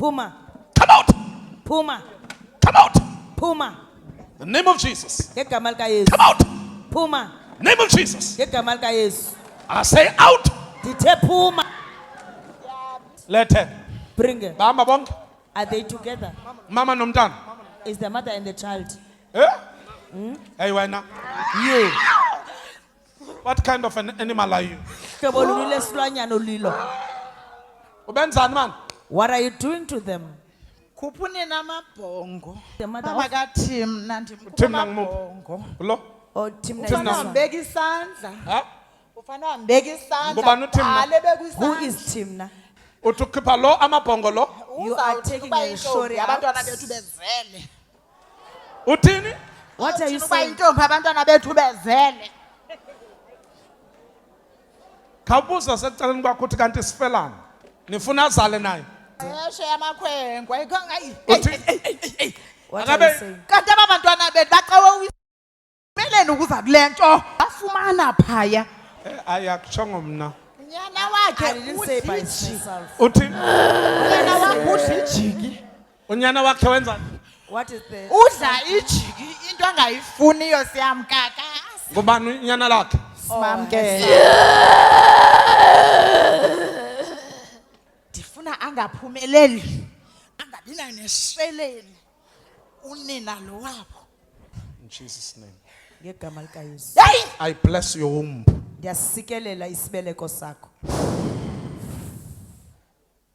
Phuma. Come out. Phuma. Come out. Phuma. The name of Jesus. Ngegama lika Yesu. Come out. Phuma. Name of Jesus. Ngegama lika Yesu. I say out. Ndithe phuma. Let her. Bring her. Bahamba bonke. Are they together? Mama nomntana. Is the mother and the child? Eh? Hey wena. You. What kind of an animal are you? Hlobo luni lesilwanyana ulilo. Ubenzani man? What are you doing to them? Kuphuni namabhongo. The mother Mama of kaThimna Thimna ndimkhulu. Lo? or Timna Ufana is wambeka isandla. Ha? Ufana wambeka isandla. Ngubani uThimna? Bhale who bekwisandla. is Timna? Uthi ukhipha lo amabhongo lo? You are taking a story out. Abantwana bethu bezele. Uthini? What are you Uba saying? intombi abantwana bethu bezele. Khawubuza seceleni kwakho uthi kanti sifelana. Nifuna azale naye. Eshe yamakhwenkwe ikhonga Uthi What are you Akabe- saying? kanti abantwana bethu baqawe umeleni ukuza kulento. Bafumana phaya. ayakutshongo mna. Unyana I wakhe didn't say by udliji. myself. Uthi Unyana wakhe udla ijiki. unyana wakhe wenzani? What is the Udla ijiki into angayifuniyo siyamkaka. Ngubani unyana lakhe? Simamkele. Ndifuna angaphumeleli. Angabi nayo nesheleni. Unina lo wabo. In Jesus name. ngegama lika Yesu? Hey! I bless your womb. Ndiyasikelela isibeleko sakho.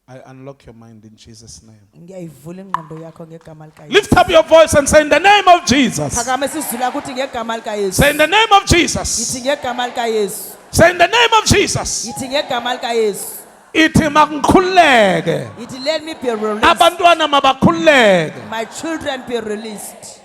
I unlock your mind in Jesus name. Ngiyayivula ingqondo yakho ngegama lika Yesu. Lift up your voice and say in the name of Jesus. Phakama isizulu yakho uthi ngegama lika Yesu. Say in the name of Jesus. Yithi ngegama lika Yesu. Say in the name of Jesus. Yithi ngegama lika Yesu. Ithi makukhuleke. Yithi let me be released. Abantwana mabakhuleke. My children be released.